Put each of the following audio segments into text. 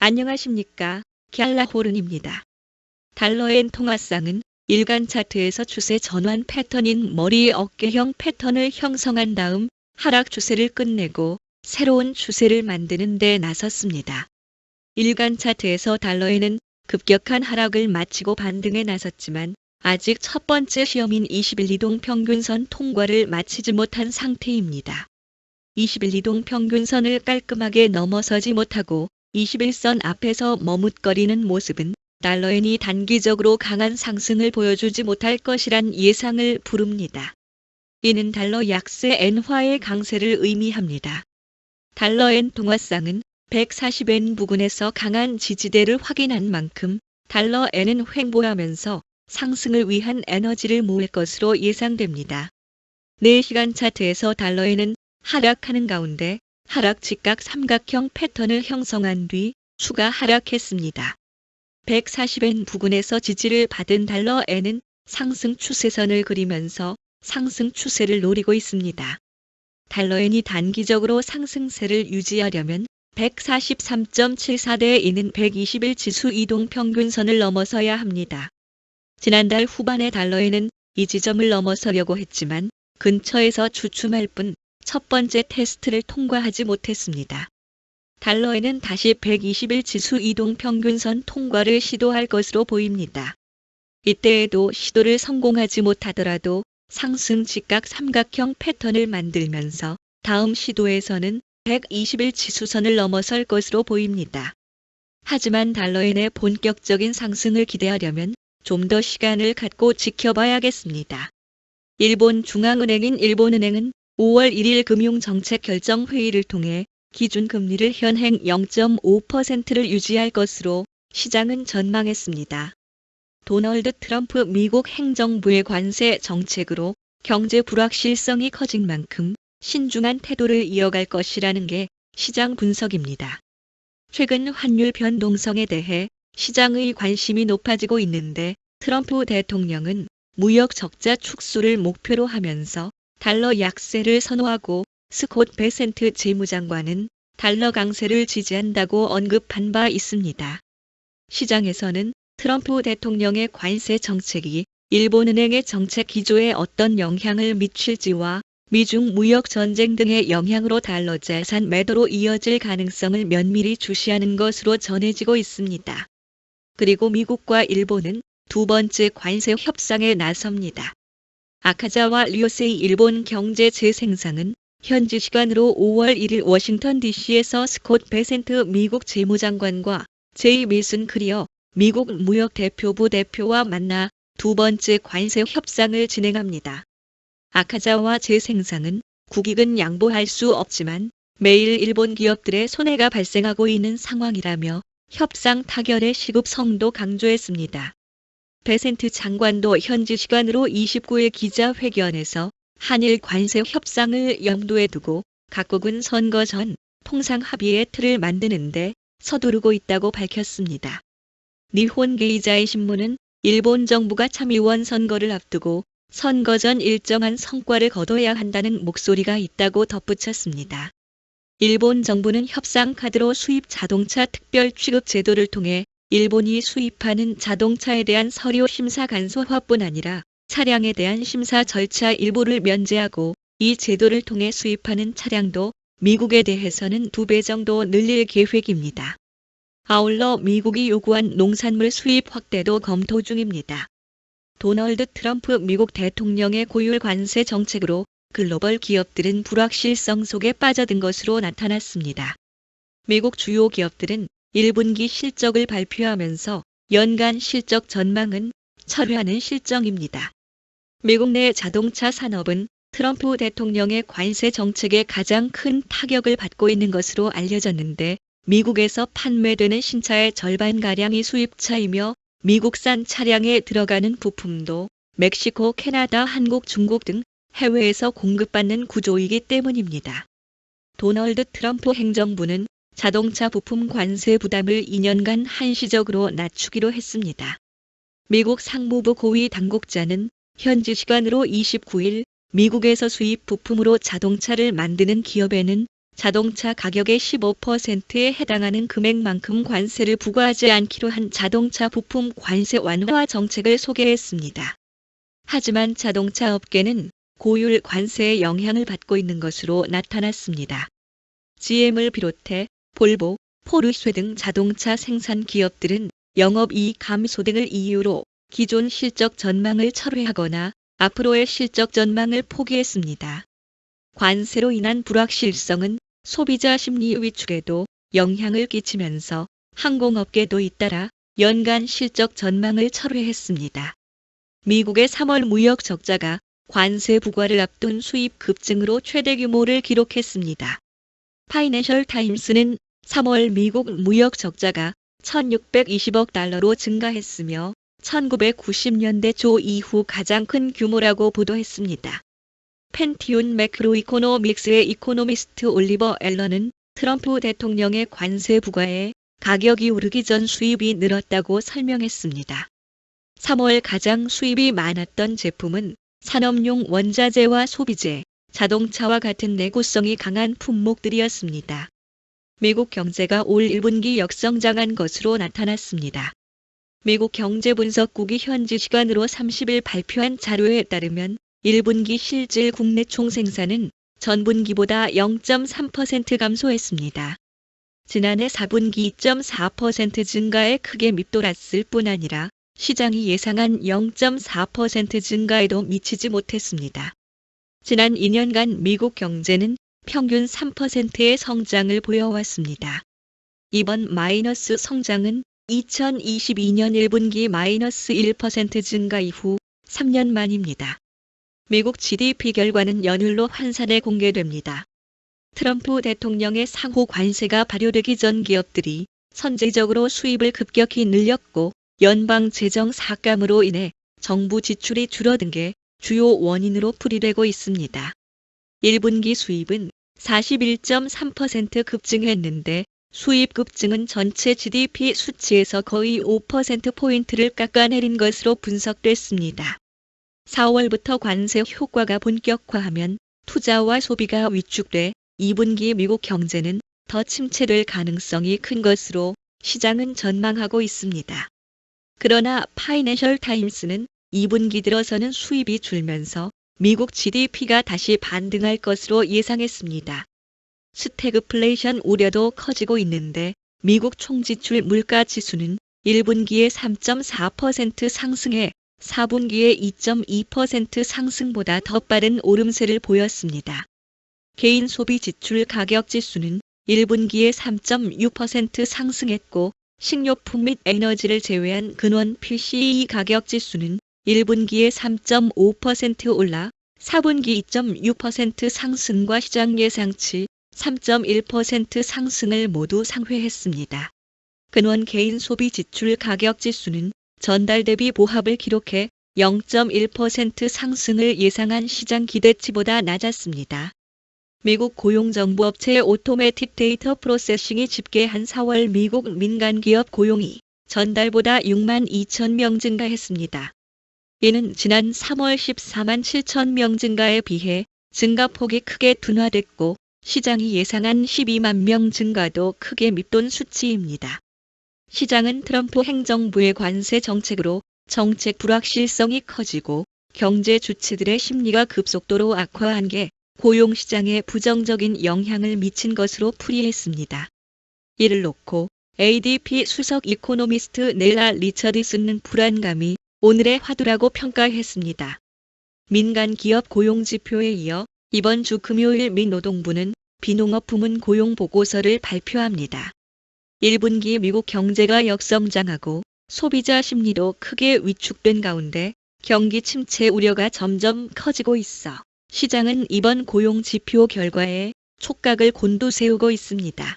안녕하십니까. 갤라호른입니다. 달러엔 통화상은 일간 차트에서 추세 전환 패턴인 머리 어깨형 패턴을 형성한 다음 하락 추세를 끝내고 새로운 추세를 만드는 데 나섰습니다. 일간 차트에서 달러에는 급격한 하락을 마치고 반등에 나섰지만 아직 첫 번째 시험인 21 이동 평균선 통과를 마치지 못한 상태입니다. 21 이동 평균선을 깔끔하게 넘어서지 못하고 21선 앞에서 머뭇거리는 모습은 달러엔이 단기적으로 강한 상승을 보여주지 못할 것이란 예상을 부릅니다. 이는 달러 약세 엔화의 강세를 의미합니다. 달러엔 통화상은 140엔 부근에서 강한 지지대를 확인한 만큼 달러엔은 횡보하면서 상승을 위한 에너지를 모을 것으로 예상됩니다. 4시간 차트에서 달러엔은 하락하는 가운데 하락 직각 삼각형 패턴을 형성한 뒤 추가 하락했습니다. 140엔 부근에서 지지를 받은 달러엔은 상승 추세선을 그리면서 상승 추세를 노리고 있습니다. 달러엔이 단기적으로 상승세를 유지하려면 143.74대에 있는 120일 지수 이동 평균선을 넘어서야 합니다. 지난달 후반에 달러엔은 이 지점을 넘어서려고 했지만 근처에서 주춤할 뿐 첫 번째 테스트를 통과하지 못했습니다. 달러에는 다시 120일 지수 이동 평균선 통과를 시도할 것으로 보입니다. 이때에도 시도를 성공하지 못하더라도 상승 직각 삼각형 패턴을 만들면서 다음 시도에서는 120일 지수선을 넘어설 것으로 보입니다. 하지만 달러엔의 본격적인 상승을 기대하려면 좀 더 시간을 갖고 지켜봐야겠습니다. 일본 중앙은행인 일본은행은 5월 1일 금융정책결정회의를 통해 기준금리를 현행 0.5%를 유지할 것으로 시장은 전망했습니다. 도널드 트럼프 미국 행정부의 관세 정책으로 경제 불확실성이 커진 만큼 신중한 태도를 이어갈 것이라는 게 시장 분석입니다. 최근 환율 변동성에 대해 시장의 관심이 높아지고 있는데 트럼프 대통령은 무역 적자 축소를 목표로 하면서 달러 약세를 선호하고 스콧 베센트 재무장관은 달러 강세를 지지한다고 언급한 바 있습니다. 시장에서는 트럼프 대통령의 관세 정책이 일본은행의 정책 기조에 어떤 영향을 미칠지와 미중 무역 전쟁 등의 영향으로 달러 자산 매도로 이어질 가능성을 면밀히 주시하는 것으로 전해지고 있습니다. 그리고 미국과 일본은 두 번째 관세 협상에 나섭니다. 아카자와 류세이 일본 경제재생상은 현지 시간으로 5월 1일 워싱턴 DC에서 스콧 베센트 미국 재무장관과 제이 밀슨 크리어 미국 무역대표부 대표와 만나 두 번째 관세 협상을 진행합니다. 아카자와 재생상은 국익은 양보할 수 없지만 매일 일본 기업들의 손해가 발생하고 있는 상황이라며 협상 타결의 시급성도 강조했습니다. 베센트 장관도 현지 시간으로 29일 기자회견에서 한일 관세 협상을 염두에 두고 각국은 선거 전 통상 합의의 틀을 만드는데 서두르고 있다고 밝혔습니다. 니혼 게이자이 신문은 일본 정부가 참의원 선거를 앞두고 선거 전 일정한 성과를 거둬야 한다는 목소리가 있다고 덧붙였습니다. 일본 정부는 협상 카드로 수입 자동차 특별 취급 제도를 통해 일본이 수입하는 자동차에 대한 서류 심사 간소화뿐 아니라 차량에 대한 심사 절차 일부를 면제하고 이 제도를 통해 수입하는 차량도 미국에 대해서는 2배 정도 늘릴 계획입니다. 아울러 미국이 요구한 농산물 수입 확대도 검토 중입니다. 도널드 트럼프 미국 대통령의 고율 관세 정책으로 글로벌 기업들은 불확실성 속에 빠져든 것으로 나타났습니다. 미국 주요 기업들은 1분기 실적을 발표하면서 연간 실적 전망은 철회하는 실정입니다. 미국 내 자동차 산업은 트럼프 대통령의 관세 정책에 가장 큰 타격을 받고 있는 것으로 알려졌는데 미국에서 판매되는 신차의 절반가량이 수입차이며 미국산 차량에 들어가는 부품도 멕시코, 캐나다, 한국, 중국 등 해외에서 공급받는 구조이기 때문입니다. 도널드 트럼프 행정부는 자동차 부품 관세 부담을 2년간 한시적으로 낮추기로 했습니다. 미국 상무부 고위 당국자는 현지 시간으로 29일 미국에서 수입 부품으로 자동차를 만드는 기업에는 자동차 가격의 15%에 해당하는 금액만큼 관세를 부과하지 않기로 한 자동차 부품 관세 완화 정책을 소개했습니다. 하지만 자동차 업계는 고율 관세의 영향을 받고 있는 것으로 나타났습니다. GM을 비롯해 볼보, 포르쉐 등 자동차 생산 기업들은 영업이익 감소 등을 이유로 기존 실적 전망을 철회하거나 앞으로의 실적 전망을 포기했습니다. 관세로 인한 불확실성은 소비자 심리 위축에도 영향을 끼치면서 항공업계도 잇따라 연간 실적 전망을 철회했습니다. 미국의 3월 무역 적자가 관세 부과를 앞둔 수입 급증으로 최대 규모를 기록했습니다. 파이낸셜 타임스는 3월 미국 무역 적자가 1,620억 달러로 증가했으며 1990년대 초 이후 가장 큰 규모라고 보도했습니다. 펜티온 매크로이코노믹스의 이코노미스트 올리버 앨런은 트럼프 대통령의 관세 부과에 가격이 오르기 전 수입이 늘었다고 설명했습니다. 3월 가장 수입이 많았던 제품은 산업용 원자재와 소비재, 자동차와 같은 내구성이 강한 품목들이었습니다. 미국 경제가 올 1분기 역성장한 것으로 나타났습니다. 미국 경제분석국이 현지 시간으로 30일 발표한 자료에 따르면 1분기 실질 국내 총생산은 전분기보다 0.3% 감소했습니다. 지난해 4분기 2.4% 증가에 크게 밑돌았을 뿐 아니라 시장이 예상한 0.4% 증가에도 미치지 못했습니다. 지난 2년간 미국 경제는 평균 3%의 성장을 보여왔습니다. 이번 마이너스 성장은 2022년 1분기 마이너스 1% 증가 이후 3년 만입니다. 미국 GDP 결과는 연율로 환산해 공개됩니다. 트럼프 대통령의 상호 관세가 발효되기 전 기업들이 선제적으로 수입을 급격히 늘렸고 연방 재정 삭감으로 인해 정부 지출이 줄어든 게 주요 원인으로 풀이되고 있습니다. 1분기 수입은 41.3% 급증했는데 수입 급증은 전체 GDP 수치에서 거의 5%포인트를 깎아내린 것으로 분석됐습니다. 4월부터 관세 효과가 본격화하면 투자와 소비가 위축돼 2분기 미국 경제는 더 침체될 가능성이 큰 것으로 시장은 전망하고 있습니다. 그러나 파이낸셜 타임스는 2분기 들어서는 수입이 줄면서 미국 GDP가 다시 반등할 것으로 예상했습니다. 스태그플레이션 우려도 커지고 있는데 미국 총지출 물가 지수는 1분기에 3.4% 상승해 4분기에 2.2% 상승보다 더 빠른 오름세를 보였습니다. 개인 소비 지출 가격 지수는 1분기에 3.6% 상승했고 식료품 및 에너지를 제외한 근원 PCE 가격 지수는 1분기에 3.5% 올라 4분기 2.6% 상승과 시장 예상치 3.1% 상승을 모두 상회했습니다. 근원 개인 소비 지출 가격 지수는 전달 대비 보합을 기록해 0.1% 상승을 예상한 시장 기대치보다 낮았습니다. 미국 고용정보업체 오토매틱 데이터 프로세싱이 집계한 4월 미국 민간기업 고용이 전달보다 6만 2천 명 증가했습니다. 이는 지난 3월 14만 7천 명 증가에 비해 증가폭이 크게 둔화됐고 시장이 예상한 12만 명 증가도 크게 밑돈 수치입니다. 시장은 트럼프 행정부의 관세 정책으로 정책 불확실성이 커지고 경제 주체들의 심리가 급속도로 악화한 게 고용시장에 부정적인 영향을 미친 것으로 풀이했습니다. 이를 놓고 ADP 수석 이코노미스트 넬라 리처드슨은 불안감이 오늘의 화두라고 평가했습니다. 민간 기업 고용 지표에 이어 이번 주 금요일 미 노동부는 비농업 부문 고용 보고서를 발표합니다. 1분기 미국 경제가 역성장하고 소비자 심리도 크게 위축된 가운데 경기 침체 우려가 점점 커지고 있어 시장은 이번 고용 지표 결과에 촉각을 곤두세우고 있습니다.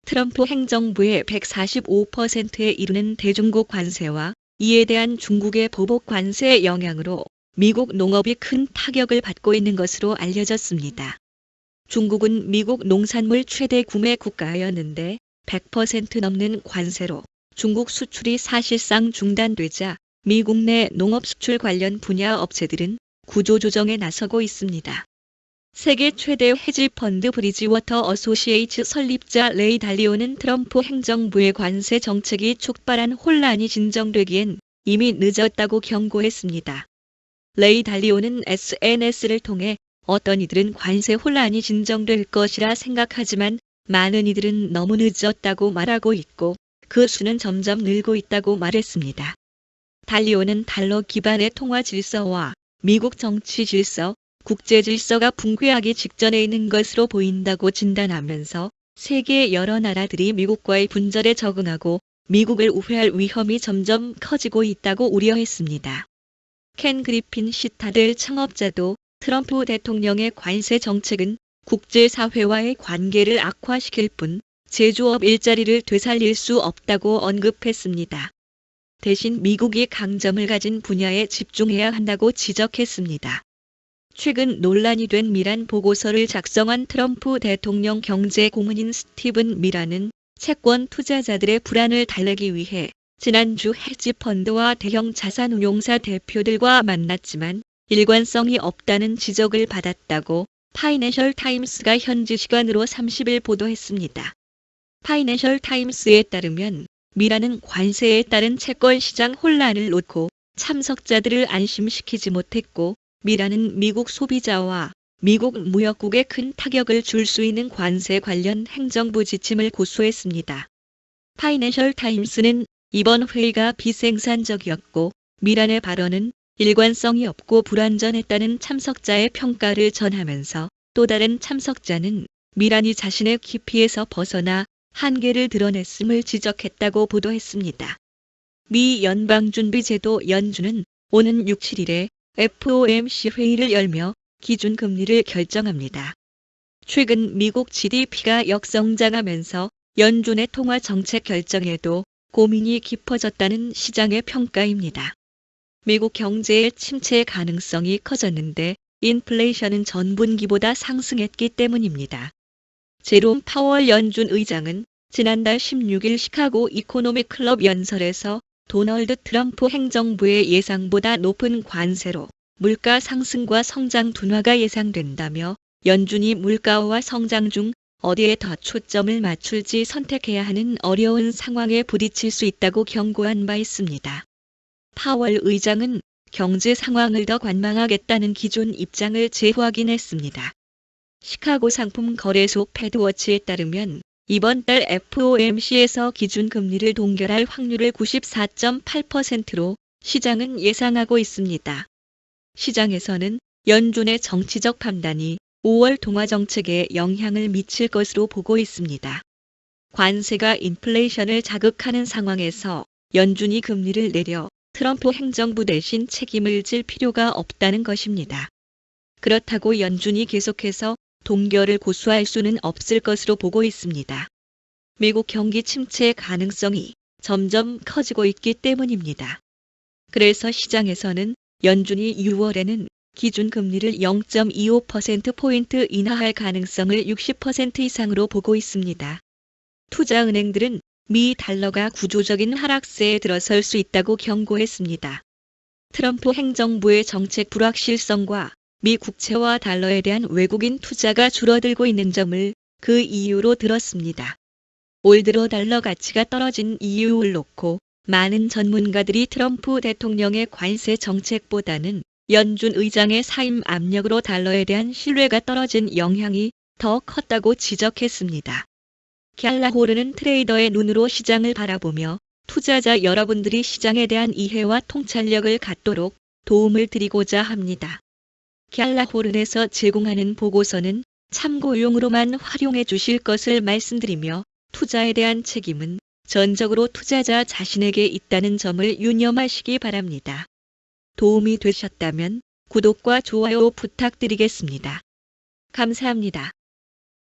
트럼프 행정부의 145%에 이르는 대중국 관세와 이에 대한 중국의 보복 관세의 영향으로 미국 농업이 큰 타격을 받고 있는 것으로 알려졌습니다. 중국은 미국 농산물 최대 구매 국가였는데 100% 넘는 관세로 중국 수출이 사실상 중단되자 미국 내 농업 수출 관련 분야 업체들은 구조조정에 나서고 있습니다. 세계 최대 헤지펀드 브리지워터 어소시에이츠 설립자 레이 달리오는 트럼프 행정부의 관세 정책이 촉발한 혼란이 진정되기엔 이미 늦었다고 경고했습니다. 레이 달리오는 SNS를 통해 어떤 이들은 관세 혼란이 진정될 것이라 생각하지만 많은 이들은 너무 늦었다고 말하고 있고 그 수는 점점 늘고 있다고 말했습니다. 달리오는 달러 기반의 통화 질서와 미국 정치 질서, 국제 질서가 붕괴하기 직전에 있는 것으로 보인다고 진단하면서 세계 여러 나라들이 미국과의 분절에 적응하고 미국을 우회할 위험이 점점 커지고 있다고 우려했습니다. 켄 그리핀 시타델 창업자도 트럼프 대통령의 관세 정책은 국제사회와의 관계를 악화시킬 뿐 제조업 일자리를 되살릴 수 없다고 언급했습니다. 대신 미국이 강점을 가진 분야에 집중해야 한다고 지적했습니다. 최근 논란이 된 미란 보고서를 작성한 트럼프 대통령 경제 고문인 스티븐 미란은 채권 투자자들의 불안을 달래기 위해 지난주 헤지펀드와 대형 자산운용사 대표들과 만났지만 일관성이 없다는 지적을 받았다고 파이낸셜 타임스가 현지 시간으로 30일 보도했습니다. 파이낸셜 타임스에 따르면 미란은 관세에 따른 채권 시장 혼란을 놓고 참석자들을 안심시키지 못했고 미란은 미국 소비자와 미국 무역국에 큰 타격을 줄 수 있는 관세 관련 행정부 지침을 고수했습니다. 파이낸셜 타임스는 이번 회의가 비생산적이었고 미란의 발언은 일관성이 없고 불완전했다는 참석자의 평가를 전하면서 또 다른 참석자는 미란이 자신의 깊이에서 벗어나 한계를 드러냈음을 지적했다고 보도했습니다. 미 연방준비제도 연준은 오는 6, 7일에 FOMC 회의를 열며 기준금리를 결정합니다. 최근 미국 GDP가 역성장하면서 연준의 통화 정책 결정에도 고민이 깊어졌다는 시장의 평가입니다. 미국 경제의 침체 가능성이 커졌는데 인플레이션은 전분기보다 상승했기 때문입니다. 제롬 파월 연준 의장은 지난달 16일 시카고 이코노믹 클럽 연설에서 도널드 트럼프 행정부의 예상보다 높은 관세로 물가 상승과 성장 둔화가 예상된다며 연준이 물가와 성장 중 어디에 더 초점을 맞출지 선택해야 하는 어려운 상황에 부딪힐 수 있다고 경고한 바 있습니다. 파월 의장은 경제 상황을 더 관망하겠다는 기존 입장을 재확인했습니다. 시카고 상품 거래소 패드워치에 따르면 이번 달 FOMC에서 기준금리를 동결할 확률을 94.8%로 시장은 예상하고 있습니다. 시장에서는 연준의 정치적 판단이 5월 통화정책에 영향을 미칠 것으로 보고 있습니다. 관세가 인플레이션을 자극하는 상황에서 연준이 금리를 내려 트럼프 행정부 대신 책임을 질 필요가 없다는 것입니다. 그렇다고 연준이 계속해서 동결을 고수할 수는 없을 것으로 보고 있습니다. 미국 경기 침체 가능성이 점점 커지고 있기 때문입니다. 그래서 시장에서는 연준이 6월에는 기준금리를 0.25%포인트 인하할 가능성을 60% 이상으로 보고 있습니다. 투자은행들은 미 달러가 구조적인 하락세에 들어설 수 있다고 경고했습니다. 트럼프 행정부의 정책 불확실성과 미 국채와 달러에 대한 외국인 투자가 줄어들고 있는 점을 그 이유로 들었습니다. 올 들어 달러 가치가 떨어진 이유를 놓고 많은 전문가들이 트럼프 대통령의 관세 정책보다는 연준 의장의 사임 압력으로 달러에 대한 신뢰가 떨어진 영향이 더 컸다고 지적했습니다. 갤라호르는 트레이더의 눈으로 시장을 바라보며 투자자 여러분들이 시장에 대한 이해와 통찰력을 갖도록 도움을 드리고자 합니다. 갤라호른에서 제공하는 보고서는 참고용으로만 활용해 주실 것을 말씀드리며 투자에 대한 책임은 전적으로 투자자 자신에게 있다는 점을 유념하시기 바랍니다. 도움이 되셨다면 구독과 좋아요 부탁드리겠습니다. 감사합니다.